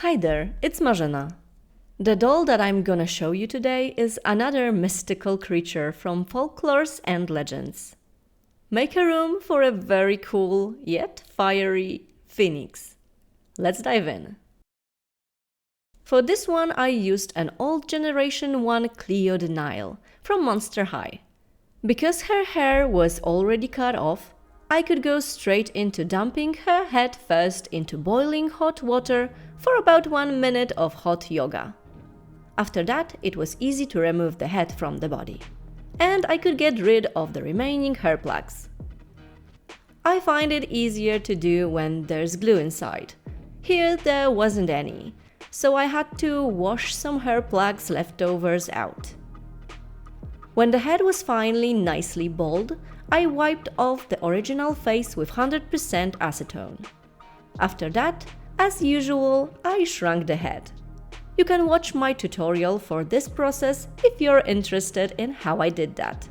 Hi there, it's Marzena. The doll that I'm gonna show you today is another mystical creature from folklores and legends. Make a room for a very cool yet fiery phoenix. Let's dive in. For this one I used an old generation 1 Cleo Denial from Monster High. Because her hair was already cut off, I could go straight into dumping her head first into boiling hot water for about 1 minute of hot yoga. After that, it was easy to remove the head from the body. And I could get rid of the remaining hair plugs. I find it easier to do when there's glue inside. Here there wasn't any, so I had to wash some hair plugs leftovers out. When the head was finally nicely bald, I wiped off the original face with 100% acetone. After that, as usual, I shrunk the head. You can watch my tutorial for this process if you're interested in how I did that.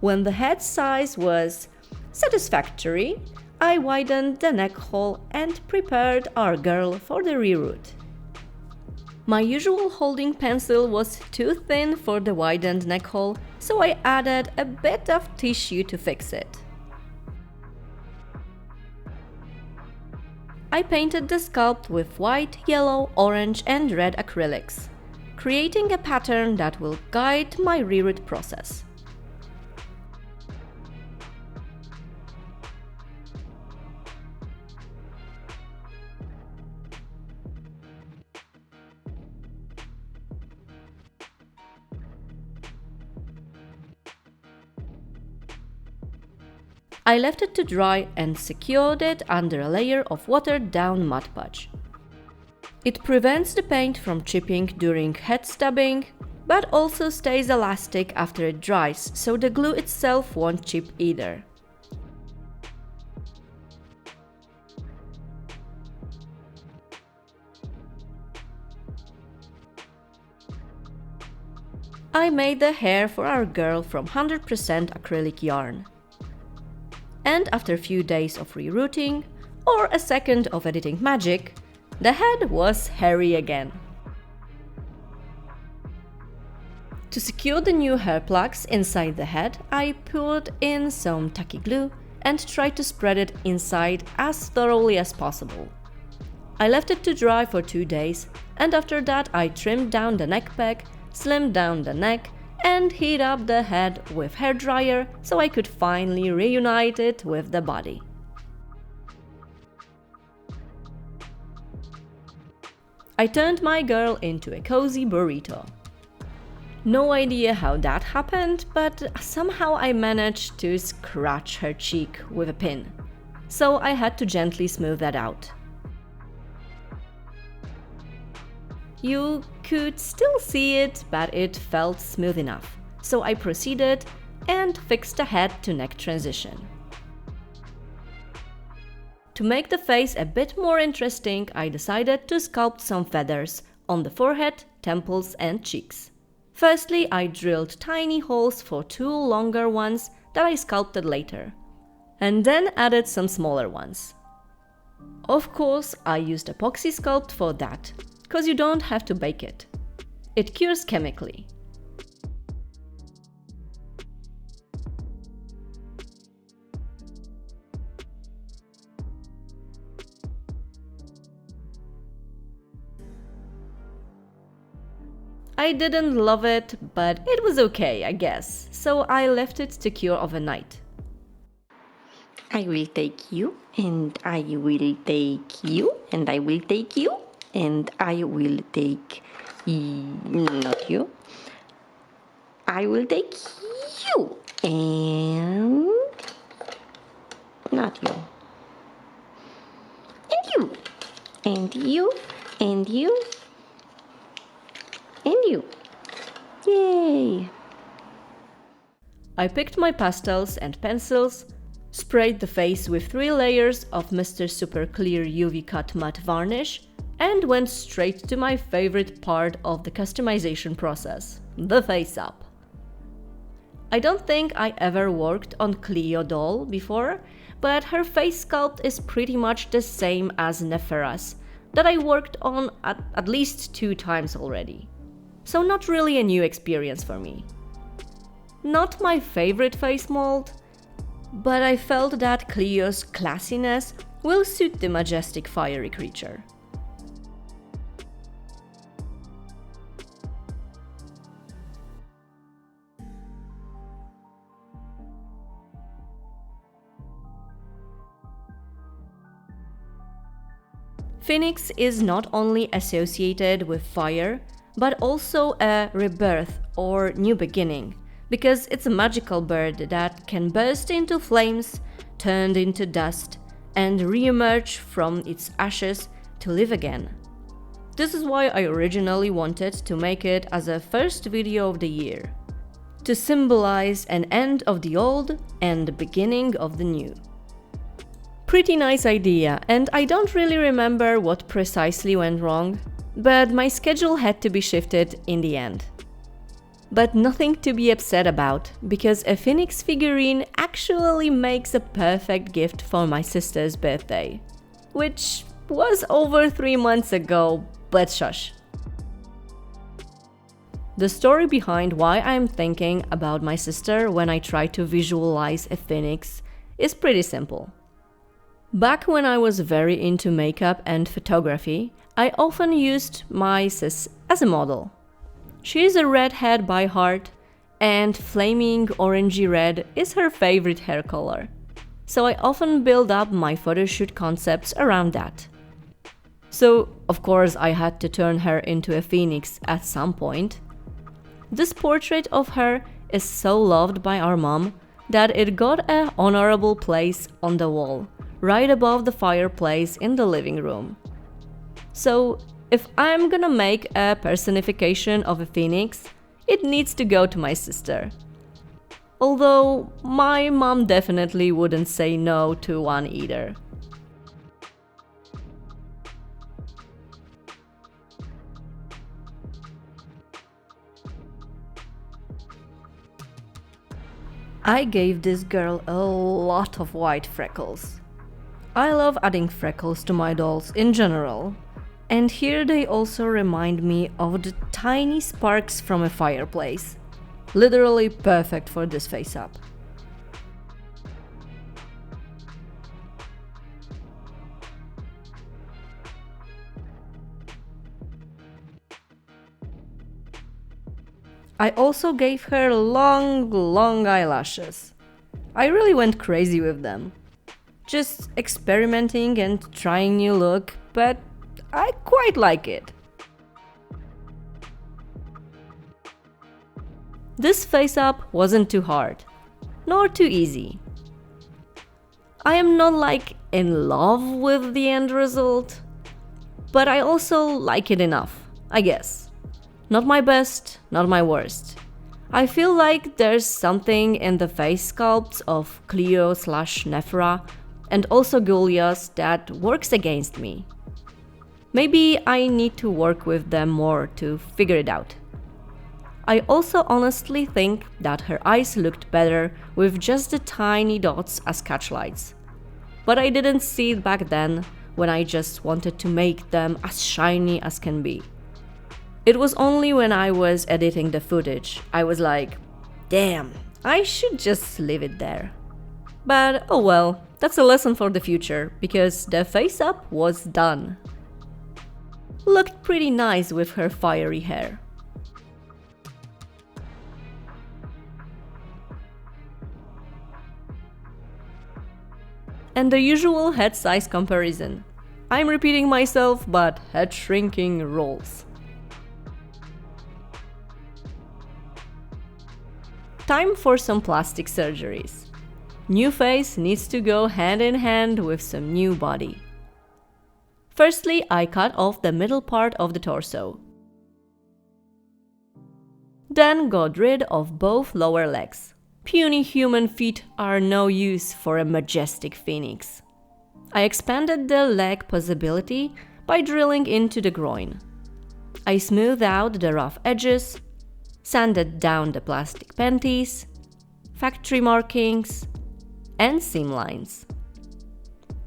When the head size was satisfactory, I widened the neck hole and prepared our girl for the reroute. My usual holding pencil was too thin for the widened neck hole, so I added a bit of tissue to fix it. I painted the sculpt with white, yellow, orange and red acrylics, creating a pattern that will guide my reroute process. I left it to dry and secured it under a layer of watered-down Mod Podge. It prevents the paint from chipping during head stubbing, but also stays elastic after it dries, so the glue itself won't chip either. I made the hair for our girl from 100% acrylic yarn. And after a few days of rerouting, or a second of editing magic, the head was hairy again. To secure the new hair plugs inside the head, I put in some tacky glue and tried to spread it inside as thoroughly as possible. I left it to dry for 2 days, and after that I trimmed down the neck peg, slimmed down the neck, and heat up the head with hairdryer so I could finally reunite it with the body. I turned my girl into a cozy burrito. No idea how that happened, but somehow I managed to scratch her cheek with a pin, so I had to gently smooth that out. You could still see it, but it felt smooth enough, so I proceeded and fixed the head to neck transition. To make the face a bit more interesting, I decided to sculpt some feathers on the forehead, temples and cheeks. Firstly, I drilled tiny holes for 2 longer ones that I sculpted later, and then added some smaller ones. Of course, I used epoxy sculpt for that, because you don't have to bake it. It cures chemically. I didn't love it, but it was okay, I guess, so I left it to cure overnight. I will take you, and I will take you, and I will take you, and I will take not you. I will take you, and not you. And you, and you, and you, and you. Yay! I picked my pastels and pencils, sprayed the face with 3 layers of Mr. Super Clear UV Cut Matte Varnish, and went straight to my favorite part of the customization process, the face up. I don't think I ever worked on Cleo doll before, but her face sculpt is pretty much the same as Nefera's, that I worked on at least 2 times already. So not really a new experience for me. Not my favorite face mold, but I felt that Cleo's classiness will suit the majestic fiery creature. Phoenix is not only associated with fire, but also a rebirth or new beginning, because it's a magical bird that can burst into flames, turned into dust, and re-emerge from its ashes to live again. This is why I originally wanted to make it as a first video of the year, to symbolize an end of the old and the beginning of the new. Pretty nice idea, and I don't really remember what precisely went wrong, but my schedule had to be shifted in the end. But nothing to be upset about, because a Phoenix figurine actually makes a perfect gift for my sister's birthday, which was over 3 months ago, but shush. The story behind why I'm thinking about my sister when I try to visualize a phoenix is pretty simple. Back when I was very into makeup and photography, I often used my sis as a model. She is a redhead by heart, and flaming orangey red is her favorite hair color. So I often build up my photoshoot concepts around that. So, of course, I had to turn her into a phoenix at some point. This portrait of her is so loved by our mom that it got an honorable place on the wall, right above the fireplace in the living room. So, if I'm gonna make a personification of a phoenix, it needs to go to my sister. Although, my mom definitely wouldn't say no to one either. I gave this girl a lot of white freckles. I love adding freckles to my dolls in general, and here they also remind me of the tiny sparks from a fireplace. Literally perfect for this face-up. I also gave her long eyelashes. I really went crazy with them. Just experimenting and trying new look, but I quite like it. This face-up wasn't too hard, nor too easy. I am not like in love with the end result, but I also like it enough, I guess. Not my best, not my worst. I feel like there's something in the face sculpts of Cleo/Nephra and also Julia's that works against me. Maybe I need to work with them more to figure it out. I also honestly think that her eyes looked better with just the tiny dots as catchlights. But I didn't see it back then, when I just wanted to make them as shiny as can be. It was only when I was editing the footage, I was like, damn, I should just leave it there. But oh well, that's a lesson for the future, because the face-up was done. Looked pretty nice with her fiery hair. And the usual head size comparison. I'm repeating myself, but head shrinking rolls. Time for some plastic surgeries. New face needs to go hand in hand with some new body. Firstly, I cut off the middle part of the torso. Then got rid of both lower legs. Puny human feet are no use for a majestic phoenix. I expanded the leg possibility by drilling into the groin. I smoothed out the rough edges, sanded down the plastic panties, factory markings, and seam lines.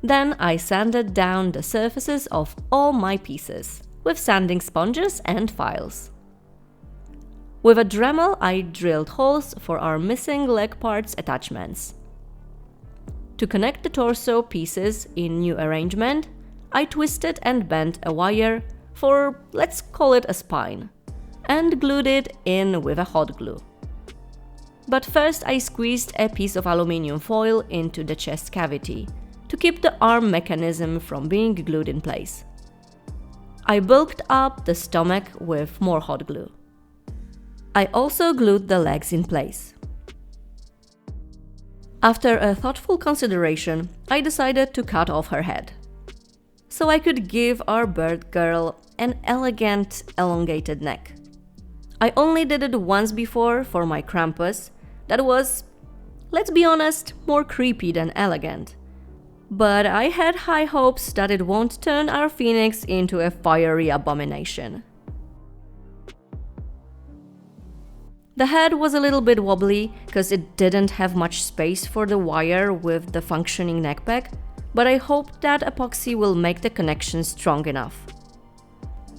Then I sanded down the surfaces of all my pieces with sanding sponges and files. With a Dremel, I drilled holes for our missing leg parts attachments. To connect the torso pieces in new arrangement, I twisted and bent a wire for, let's call it a spine, and glued it in with a hot glue. But first I squeezed a piece of aluminium foil into the chest cavity to keep the arm mechanism from being glued in place. I bulked up the stomach with more hot glue. I also glued the legs in place. After a thoughtful consideration, I decided to cut off her head, so I could give our bird girl an elegant, elongated neck. I only did it once before for my Krampus. That was, let's be honest, more creepy than elegant. But I had high hopes that it won't turn our phoenix into a fiery abomination. The head was a little bit wobbly because it didn't have much space for the wire with the functioning neck peg, but I hope that epoxy will make the connection strong enough.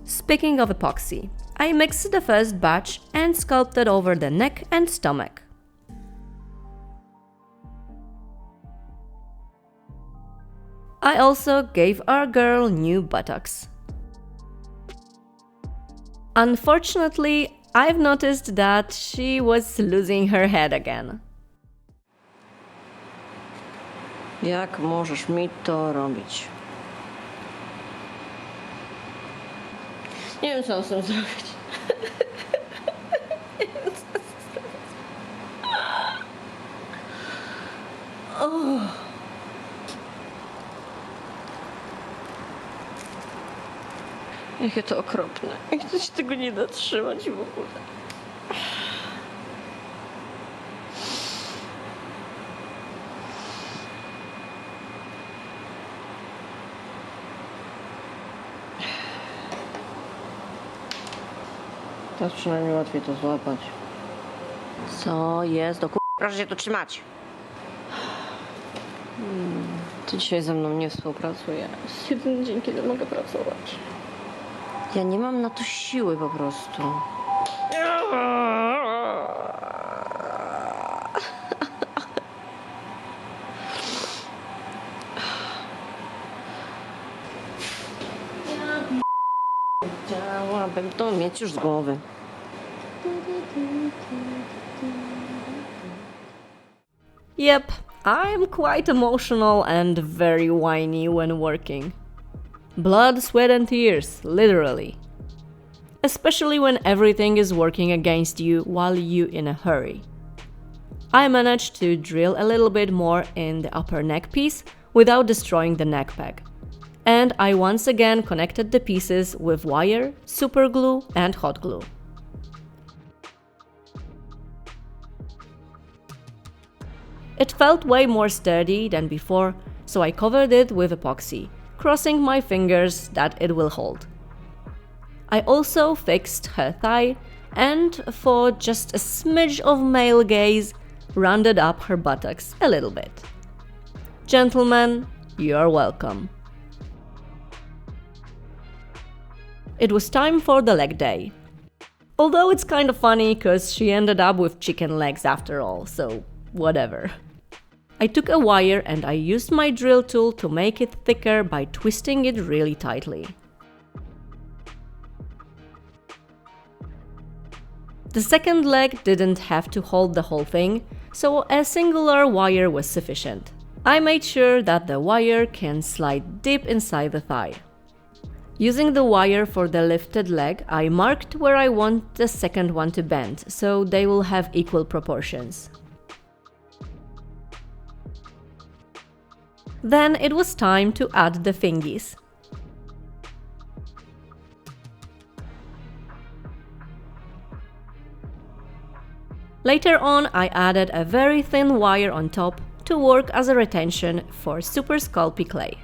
Speaking of epoxy, I mixed the first batch and sculpted over the neck and stomach. I also gave our girl new buttocks. Unfortunately, I've noticed that she was losing her head again. Jak możesz mi to robić? Nie wiem, co mam z tym zrobić. Nie wiem, co z tym zrobić. Jakie to okropne. Jak to się tego nie da trzymać w ogóle. Teraz przynajmniej łatwiej to złapać. Co jest? Do proszę się tu trzymać. Ty dzisiaj ze mną nie współpracuje. Jest jeden dzień, kiedy mogę pracować. Ja nie mam na to siły po prostu. Chciałabym to mieć już z głowy. Yep, I'm quite emotional and very whiny when working. Blood, sweat and tears, literally. Especially when everything is working against you while you're in a hurry. I managed to drill a little bit more in the upper neck piece without destroying the neck peg. And I once again connected the pieces with wire, super glue and hot glue. It felt way more sturdy than before, so I covered it with epoxy, crossing my fingers that it will hold. I also fixed her thigh and, for just a smidge of male gaze, rounded up her buttocks a little bit. Gentlemen, you're welcome. It was time for the leg day. Although it's kind of funny cause she ended up with chicken legs after all, so whatever. I took a wire and I used my drill tool to make it thicker by twisting it really tightly. The second leg didn't have to hold the whole thing, so a singular wire was sufficient. I made sure that the wire can slide deep inside the thigh. Using the wire for the lifted leg, I marked where I want the second one to bend, so they will have equal proportions. Then it was time to add the fingies. Later on, I added a very thin wire on top to work as a retention for super sculpey clay.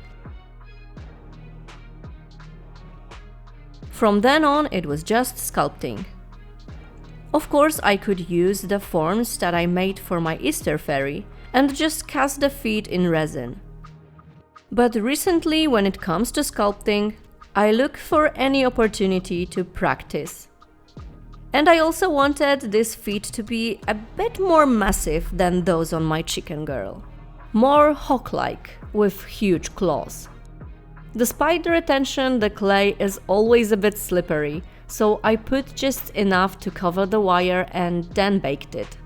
From then on, it was just sculpting. Of course, I could use the forms that I made for my Easter fairy and just cast the feet in resin. But recently, when it comes to sculpting, I look for any opportunity to practice. And I also wanted these feet to be a bit more massive than those on my chicken girl. More hawk-like, with huge claws. Despite the retention, the clay is always a bit slippery, so I put just enough to cover the wire and then baked it.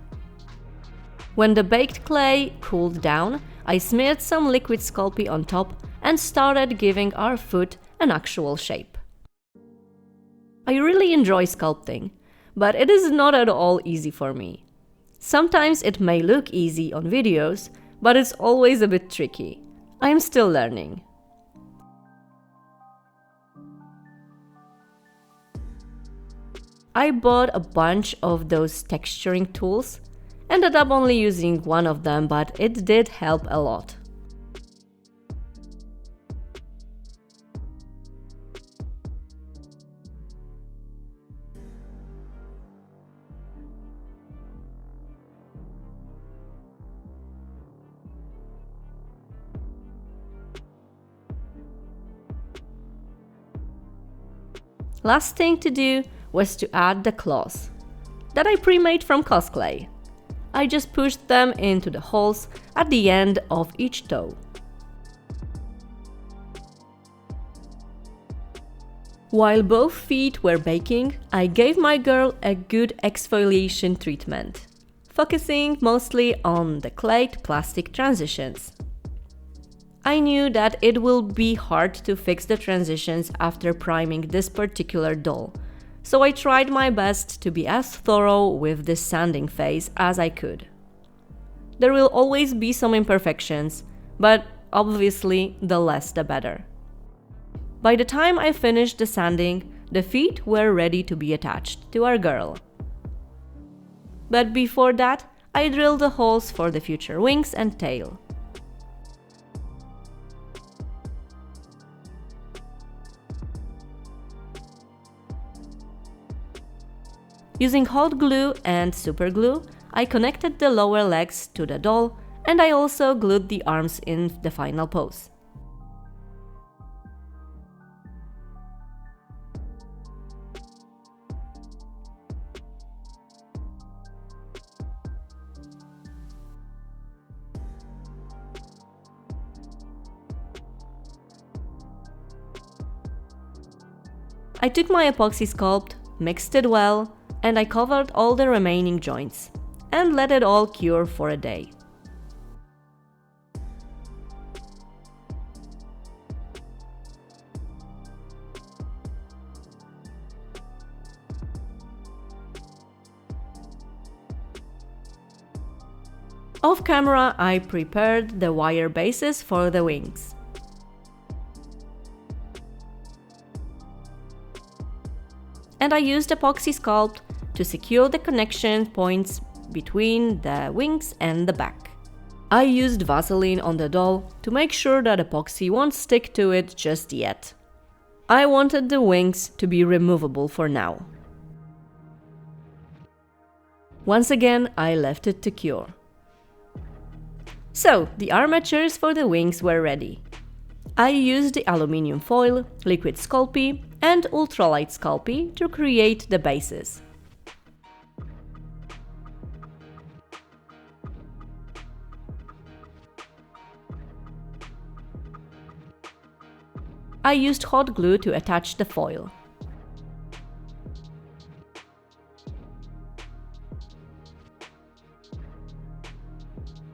When the baked clay cooled down, I smeared some liquid Sculpey on top and started giving our foot an actual shape. I really enjoy sculpting, but it is not at all easy for me. Sometimes it may look easy on videos, but it's always a bit tricky. I am still learning. I bought a bunch of those texturing tools, ended up only using one of them, but it did help a lot. Last thing to do was to add the claws that I pre-made from cosplay. I just pushed them into the holes at the end of each toe. While both feet were baking, I gave my girl a good exfoliation treatment, focusing mostly on the clay to plastic transitions. I knew that it will be hard to fix the transitions after priming this particular doll, so I tried my best to be as thorough with this sanding phase as I could. There will always be some imperfections, but obviously the less the better. By the time I finished the sanding, the feet were ready to be attached to our girl. But before that, I drilled the holes for the future wings and tail. Using hot glue and super glue, I connected the lower legs to the doll, and I also glued the arms in the final pose. I took my epoxy sculpt, mixed it well, and I covered all the remaining joints and let it all cure for a day. Off camera, I prepared the wire bases for the wings. And I used epoxy sculpt to secure the connection points between the wings and the back. I used Vaseline on the doll to make sure that epoxy won't stick to it just yet. I wanted the wings to be removable for now. Once again, I left it to cure. So, the armatures for the wings were ready. I used the aluminium foil, liquid Sculpey, and ultralight Sculpey to create the bases. I used hot glue to attach the foil.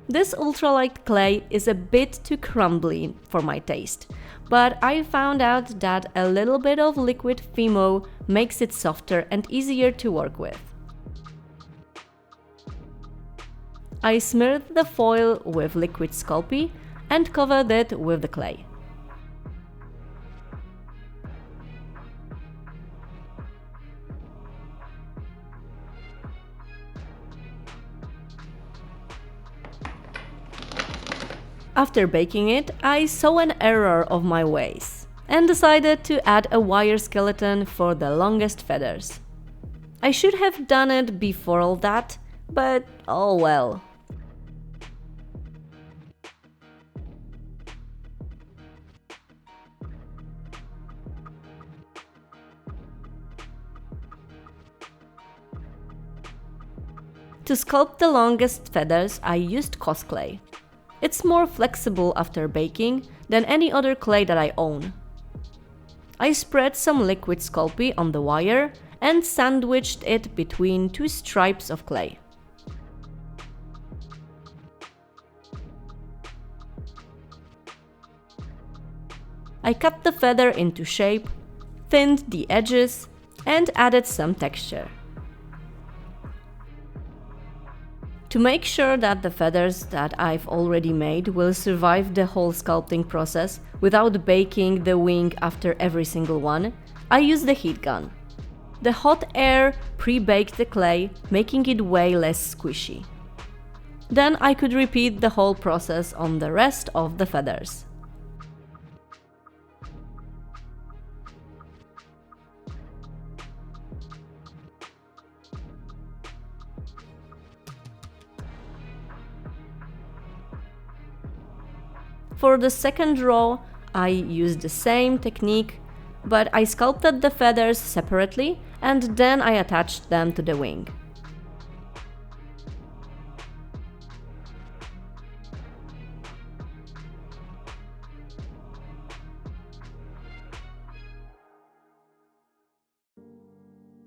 This ultralight clay is a bit too crumbly for my taste, but I found out that a little bit of liquid Fimo makes it softer and easier to work with. I smeared the foil with liquid Sculpey and covered it with the clay. After baking it, I saw an error of my ways and decided to add a wire skeleton for the longest feathers. I should have done it before all that, but oh well. To sculpt the longest feathers, I used cosclay. It's more flexible after baking than any other clay that I own. I spread some liquid Sculpey on the wire and sandwiched it between two stripes of clay. I cut the feather into shape, thinned the edges, and added some texture. To make sure that the feathers that I've already made will survive the whole sculpting process without baking the wing after every single one, I use the heat gun. The hot air pre-baked the clay, making it way less squishy. Then I could repeat the whole process on the rest of the feathers. For the second row, I used the same technique, but I sculpted the feathers separately and then I attached them to the wing.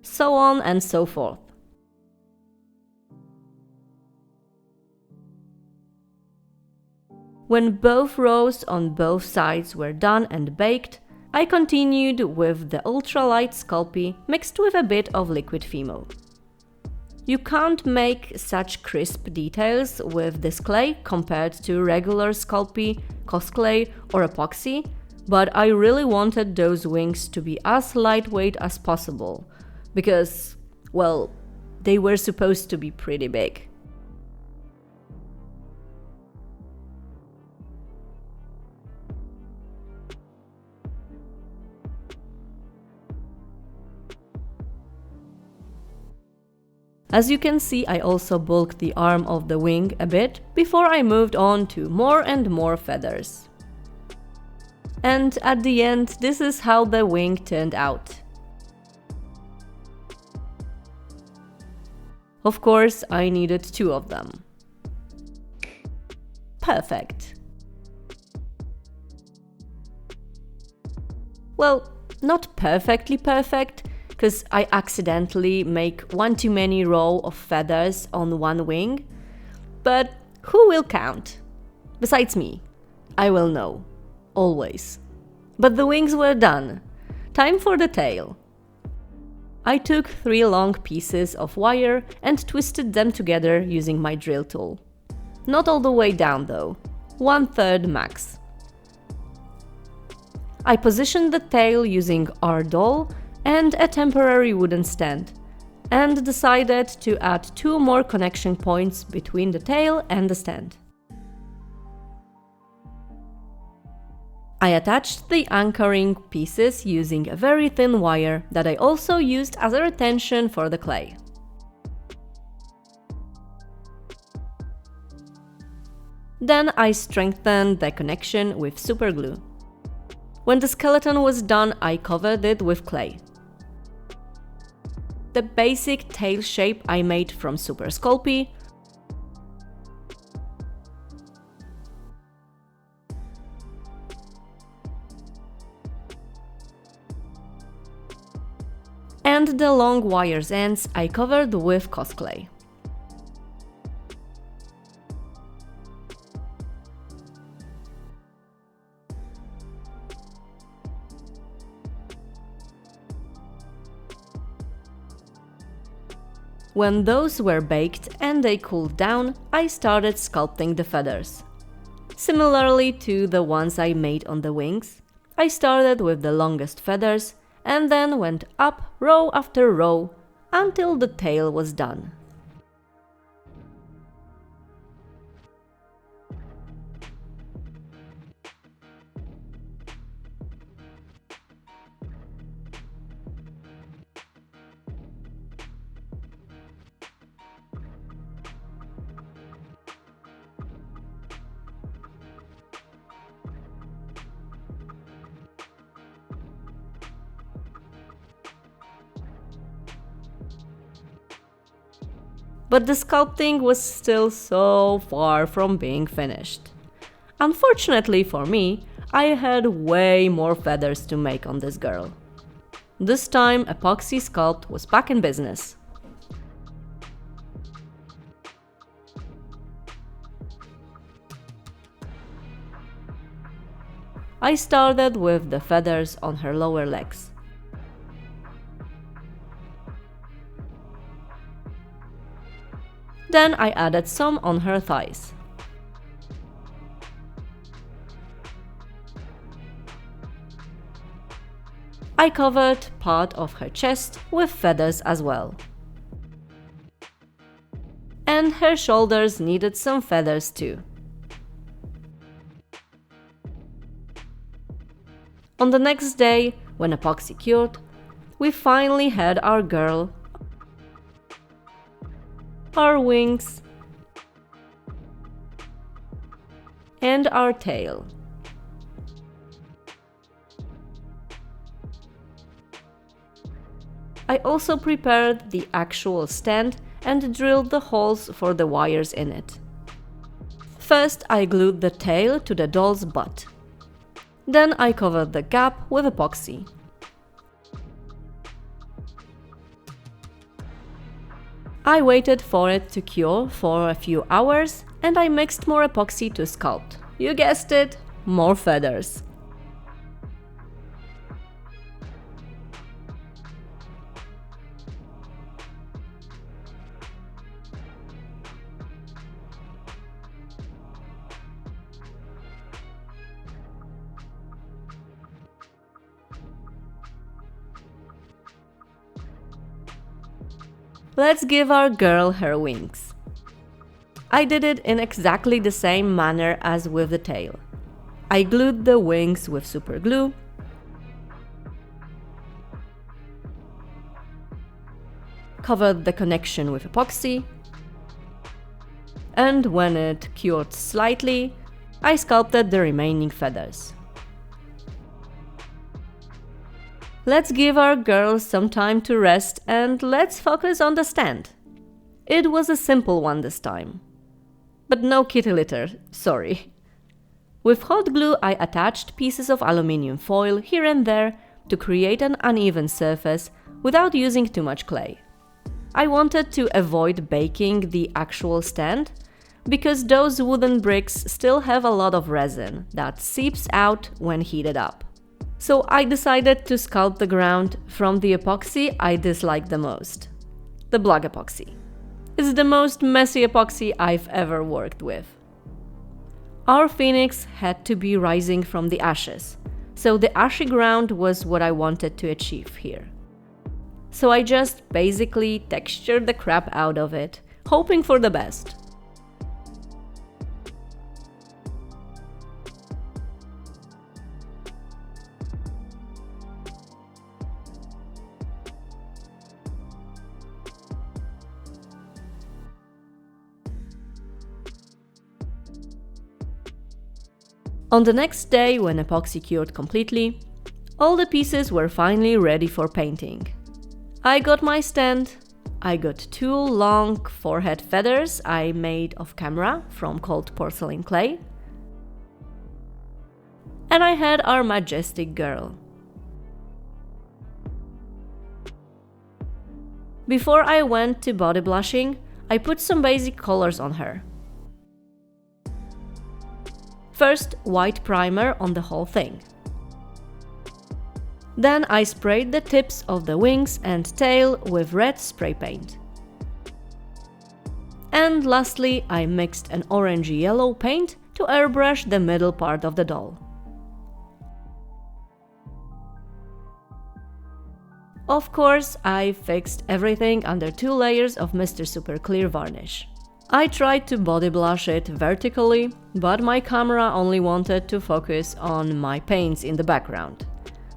So on and so forth. When both rows on both sides were done and baked, I continued with the ultralight Sculpey mixed with a bit of liquid Fimo. You can't make such crisp details with this clay compared to regular Sculpey, cosclay or epoxy, but I really wanted those wings to be as lightweight as possible, because, well, they were supposed to be pretty big. As you can see, I also bulked the arm of the wing a bit before I moved on to more and more feathers. And at the end, this is how the wing turned out. Of course, I needed 2 of them. Perfect. Well, not perfectly perfect, because I accidentally make one too many row of feathers on one wing, but who will count? Besides me, I will know, always. But the wings were done. Time for the tail. I took 3 long pieces of wire and twisted them together using my drill tool. Not all the way down though, 1/3 max. I positioned the tail using our doll and a temporary wooden stand, and decided to add 2 more connection points between the tail and the stand. I attached the anchoring pieces using a very thin wire that I also used as a retention for the clay. Then I strengthened the connection with super glue. When the skeleton was done, I covered it with clay. The basic tail shape I made from Super Sculpey, and the long wire's ends I covered with cosclay. When those were baked and they cooled down, I started sculpting the feathers. Similarly to the ones I made on the wings, I started with the longest feathers and then went up row after row until the tail was done. but the sculpting was still so far from being finished. Unfortunately for me, I had way more feathers to make on this girl. This time, epoxy sculpt was back in business. I started with the feathers on her lower legs. Then I added some on her thighs. I covered part of her chest with feathers as well. And her shoulders needed some feathers too. On the next day, when epoxy cured, we finally had our girl, our wings, and our tail. I also prepared the actual stand and drilled the holes for the wires in it. First, I glued the tail to the doll's butt. Then I covered the gap with epoxy. I waited for it to cure for a few hours and I mixed more epoxy to sculpt. You guessed it, more feathers. Let's give our girl her wings. I did it in exactly the same manner as with the tail. I glued the wings with super glue, covered the connection with epoxy, and when it cured slightly, I sculpted the remaining feathers. Let's give our girl some time to rest and let's focus on the stand. It was a simple one this time. But no kitty litter, sorry. With hot glue I attached pieces of aluminium foil here and there to create an uneven surface without using too much clay. I wanted to avoid baking the actual stand because those wooden bricks still have a lot of resin that seeps out when heated up. So I decided to sculpt the ground from the epoxy I dislike the most, the black epoxy. It's the most messy epoxy I've ever worked with. Our phoenix had to be rising from the ashes, so the ashy ground was what I wanted to achieve here. So I just basically textured the crap out of it, hoping for the best. On the next day, when epoxy cured completely, all the pieces were finally ready for painting. I got my stand, I got 2 long forehead feathers I made off camera from cold porcelain clay, and I had our majestic girl. Before I went to body blushing, I put some basic colors on her. First, white primer on the whole thing. Then I sprayed the tips of the wings and tail with red spray paint. And lastly, I mixed an orangey-yellow paint to airbrush the middle part of the doll. Of course, I fixed everything under 2 layers of Mr. Super Clear varnish. I tried to body blush it vertically, but my camera only wanted to focus on my paints in the background,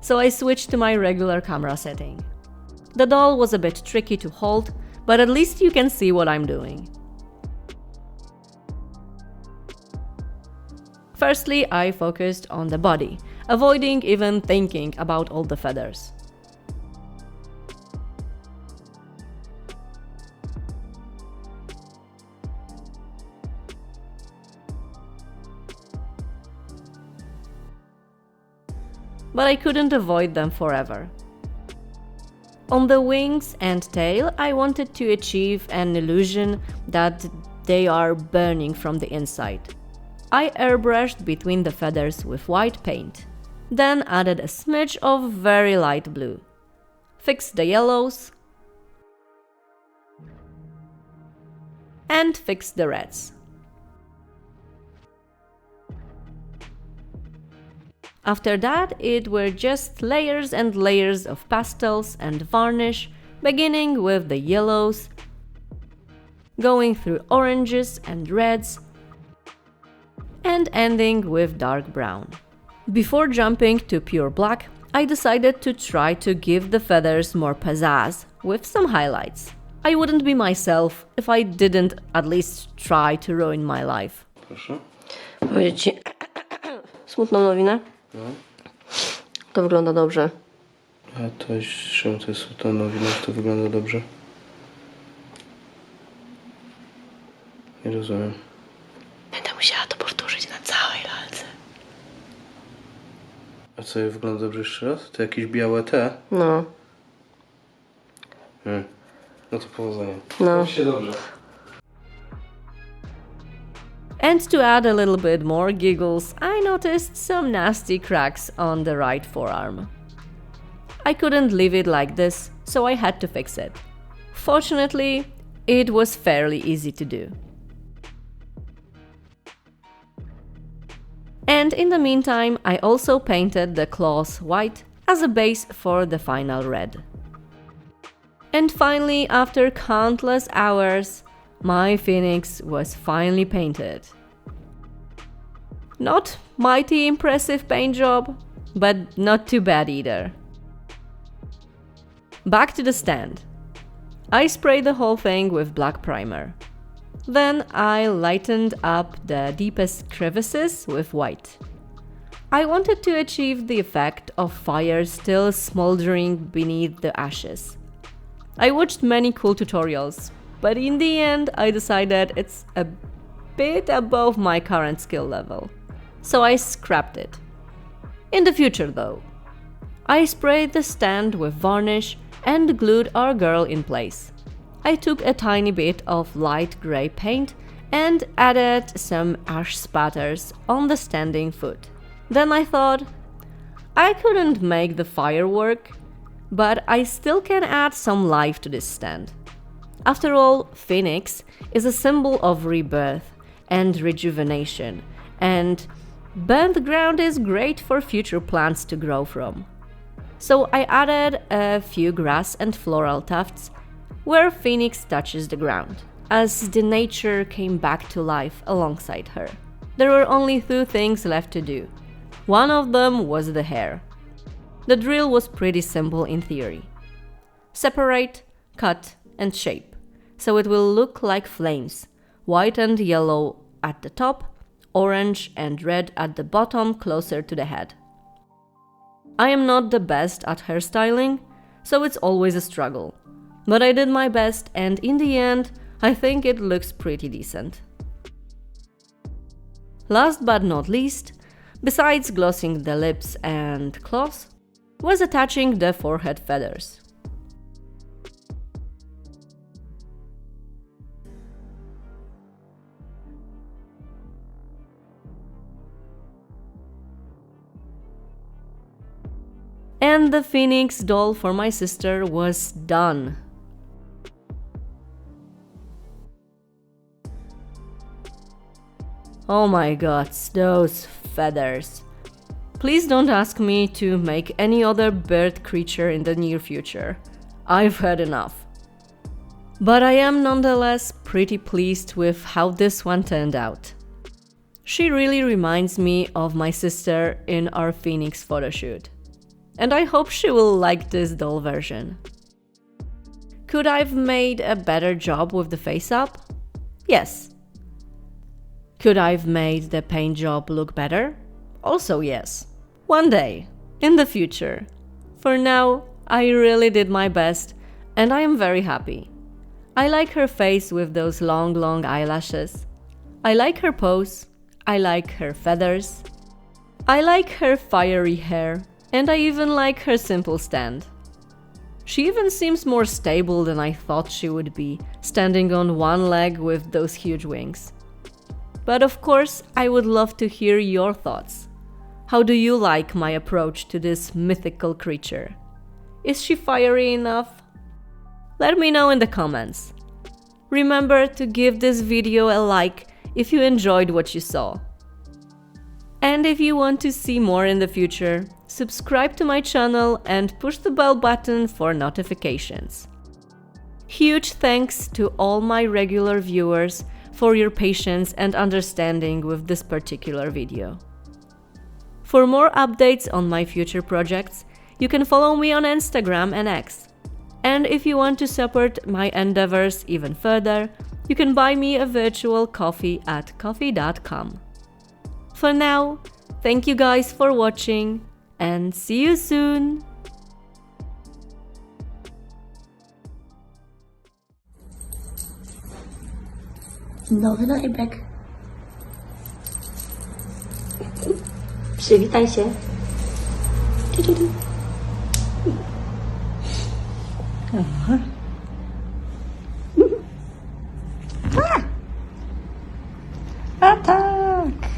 so I switched to my regular camera setting. The doll was a bit tricky to hold, but at least you can see what I'm doing. Firstly, I focused on the body, avoiding even thinking about all the feathers. but I couldn't avoid them forever. On the wings and tail, I wanted to achieve an illusion that they are burning from the inside. I airbrushed between the feathers with white paint, then added a smidge of very light blue. Fixed the yellows and fixed the reds. After that, it were just layers and layers of pastels and varnish, beginning with the yellows, going through oranges and reds, and ending with dark brown. Before jumping to pure black, I decided to try to give the feathers more pizzazz with some highlights. I wouldn't be myself if I didn't at least try to ruin my life. Proszę. Powiedzieć ci smutną nowinę? No. To wygląda dobrze. A to jest, czemu to jest ta nowina, że to wygląda dobrze? Nie rozumiem. Będę musiała to powtórzyć na całej lalce. A co, wygląda dobrze jeszcze raz? To jakieś białe te? No. No to powodzenia. No. Się dobrze. And to add a little bit more giggles, I noticed some nasty cracks on the right forearm. I couldn't leave it like this, so I had to fix it. Fortunately, it was fairly easy to do. And in the meantime, I also painted the claws white as a base for the final red. And finally, after countless hours, my phoenix was finally painted. Not mighty impressive paint job, but not too bad either. Back to the stand. I sprayed the whole thing with black primer. Then I lightened up the deepest crevices with white. I wanted to achieve the effect of fire still smoldering beneath the ashes. I watched many cool tutorials, but in the end I decided it's a bit above my current skill level, so I scrapped it. In the future though, I sprayed the stand with varnish and glued our girl in place. I took a tiny bit of light grey paint and added some ash spatters on the standing foot. Then I thought, I couldn't make the fire work, but I still can add some life to this stand. After all, Phoenix is a symbol of rebirth and rejuvenation, and burnt ground is great for future plants to grow from. So I added a few grass and floral tufts where Phoenix touches the ground, as the nature came back to life alongside her. There were only two things left to do. One of them was the hair. The drill was pretty simple in theory. Separate, cut, and shape, so it will look like flames, white and yellow at the top, orange and red at the bottom closer to the head. I am not the best at hairstyling, so it's always a struggle. But I did my best, and in the end, I think it looks pretty decent. Last but not least, besides glossing the lips and claws, was attaching the forehead feathers. And the Phoenix doll for my sister was done. Oh my god, those feathers. Please don't ask me to make any other bird creature in the near future. I've had enough. But I am nonetheless pretty pleased with how this one turned out. She really reminds me of my sister in our Phoenix photoshoot. And I hope she will like this doll version. Could I've made a better job with the face up? Yes. Could I've made the paint job look better? Also yes. One day, in the future. For now, I really did my best and I am very happy. I like her face with those long eyelashes. I like her pose. I like her feathers. I like her fiery hair. And I even like her simple stand. She even seems more stable than I thought she would be, standing on one leg with those huge wings. But of course, I would love to hear your thoughts. How do you like my approach to this mythical creature? Is she fiery enough? Let me know in the comments. Remember to give this video a like if you enjoyed what you saw. And if you want to see more in the future, subscribe to my channel and push the bell button for notifications. Huge thanks to all my regular viewers for your patience and understanding with this particular video. For more updates on my future projects, you can follow me on Instagram and X. And if you want to support my endeavors even further, you can buy me a virtual coffee at ko-fi.com. For now, thank you guys for watching and see you soon! Nowy rybek. Przywitaj się. Aha. A tak.